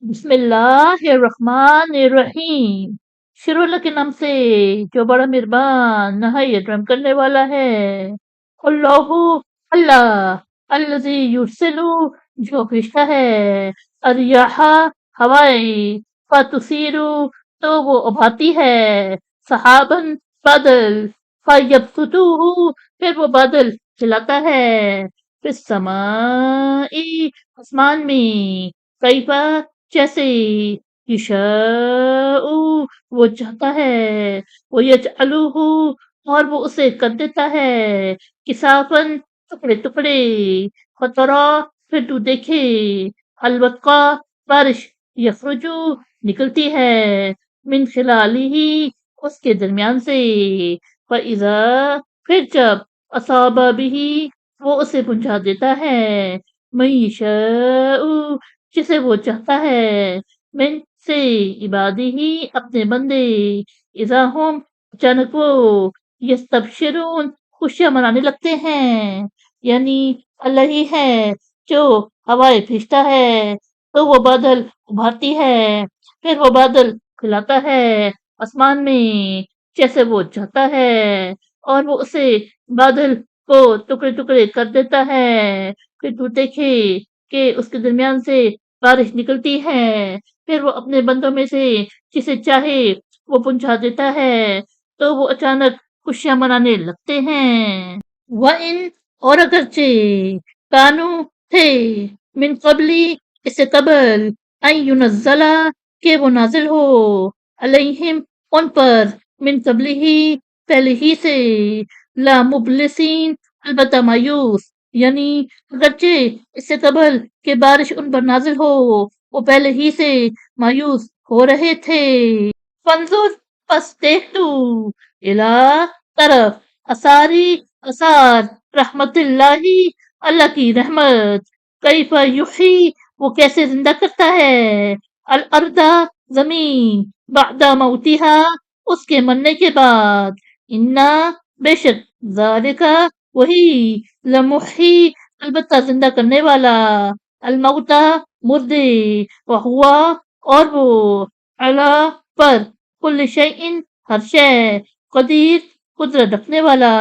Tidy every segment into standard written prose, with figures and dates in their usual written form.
بسم اللہ الرحمن الرحیم، شروع اللہ کے نام سے جو بڑا مہربان نہایت رحم کرنے والا ہے۔ اللہ، اللہ، الذی یرسل، جو بھیجتا ہے، الریاح، ہوائیں، فتثیر، تو وہ ابھاتی ہے، سحاباً، بادل، فیبسطہ، پھر وہ بادل کھلاتا ہے، فی السماء، آسمان میں، کیفا، جیسے، یشاء، وہ چاہتا ہے، وہ یجعلہ، اور وہ اسے کر دیتا ہے، کسافن، ٹکڑے ٹکڑے، فترا، پھر تو دیکھے، الودقا، بارش، یخرجو، نکلتی ہے، من خلالہ، اس کے درمیان سے، فَإِذَا، پھر جب، اصاب بہ، وہ اسے پہنچا دیتا ہے، من یشاء، جسے وہ چاہتا ہے، من، سے، عبادی، اپنے بندے، اذا ہم، اچانک وہ، یستبشرون، خوشیاں منانے لگتے ہیں، یعنی اللہ ہی ہے جو ہوائیں بھیجتا ہے تو وہ بادل ابھارتی ہے، پھر وہ بادل کھلاتا ہے آسمان میں جیسے وہ چاہتا ہے، اور وہ اسے بادل کو ٹکڑے ٹکڑے کر دیتا ہے، پھر تو دیکھے کہ اس کے درمیان سے بارش نکلتی ہے، پھر وہ اپنے بندوں میں سے جسے چاہے وہ پہنچا دیتا ہے تو وہ اچانک خوشیاں منانے لگتے ہیں۔ وَإِن، اور اگرچہ، کانو، تھے، من قبلی، اس سے قبل، ان ينزل، کہ وہ نازل ہو، علیہم، ان پر، من قبلہ، پہلے ہی سے، لا مبلسین، البتہ مایوس، یعنی اگرچہ اس سے قبل کہ بارش ان پر نازل ہو وہ پہلے ہی سے مایوس ہو رہے تھے۔ فانظر، پس دیکھ تو، الی، طرف، اثاری، اثار، رحمت اللہ، اللہ کی رحمت، کیف یحیی، وہ کیسے زندہ کرتا ہے، الارض، زمین، بعد موتها، اس کے مرنے کے بعد، انا، بے شک، ذالک، وہی، لمحی، البتہ زندہ کرنے والا، الموتى، مردے، وہوا، اور وہ، علی، پر، کل شیء، ہر شے، قدیر، قدرت رکھنے والا،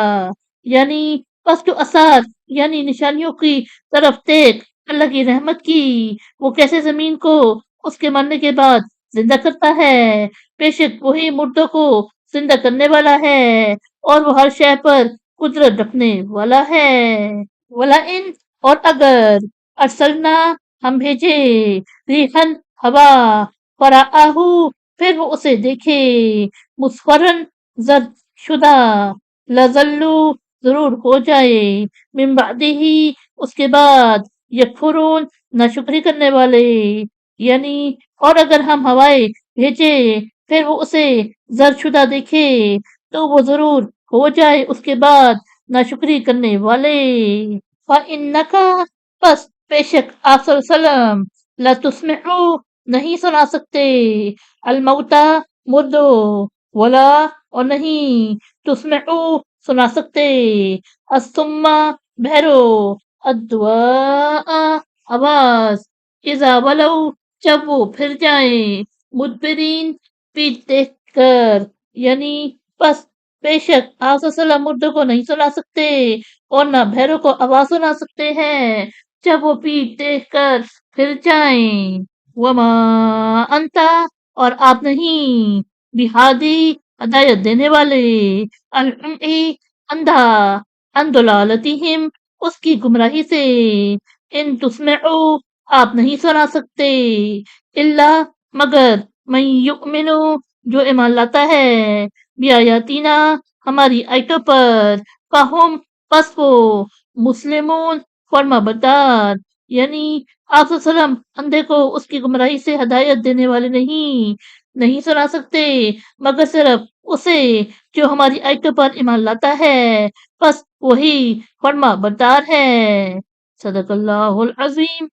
یعنی پس تو اثار، یعنی نشانیوں کی طرف دیکھ اللہ کی رحمت کی، وہ کیسے زمین کو اس کے مرنے کے بعد زندہ کرتا ہے، بے شک وہی مردوں کو زندہ کرنے والا ہے اور وہ ہر شے پر قدرت رکھنے والا ہے۔ وَلَئِن، اور اگر، ارسلنا، ہم بھیجے، ریحًا، ہوا، فرآہ، پھر وہ اسے دیکھے، مصفرًا، زرد شدہ، لظلوا، ضرور ہو جائے، من بعدہ، اس کے بعد، یکفرون، ناشکری کرنے والے، یعنی اور اگر ہم ہوائیں بھیجے پھر وہ اسے زرد شدہ دیکھے تو وہ ضرور ہو جائے اس کے بعد ناشکری کرنے والے۔ فَإِنَّكَ، پس بے شک آپ صلی اللہ علیہ وسلم، لَتُسْمِعُ، نہیں سنا سکتے، الموتى، مردوں، ولا، اور نہیں، تسمعو، سنا سکتے، الصم، بہرو، الدعاء، آواز، اذا ولوا، جب وہ پھر جائیں، مدبرین، پیٹ دیکھ کر، یعنی پس بے شک آپ صلی اللہ علیہ وسلم مردوں کو نہیں سنا سکتے اور نہ بہروں کو آواز سنا سکتے ہیں جب وہ پیٹ دیکھ کر پھر جائیں۔ وما انت، اور آپ نہیں، بہادی، ہدایت دینے والے، العمی، اندھا، عن ضلالتہم، اس کی گمراہی سے، ان تسمعو، آپ نہیں سنا سکتے، الا، مگر، من یؤمن، جو ایمان لاتا ہے، بیایاتینا، ہماری آیتوں پر، فہم، پس وہ، مسلمون، فرما بردار، یعنی آپ صلی اللہ علیہ وسلم اندھے کو اس کی گمراہی سے ہدایت دینے والے نہیں سنا سکتے مگر صرف اسے جو ہماری آیتوں پر ایمان لاتا ہے، بس وہی فرما بردار ہے۔ صدق اللہ العظیم۔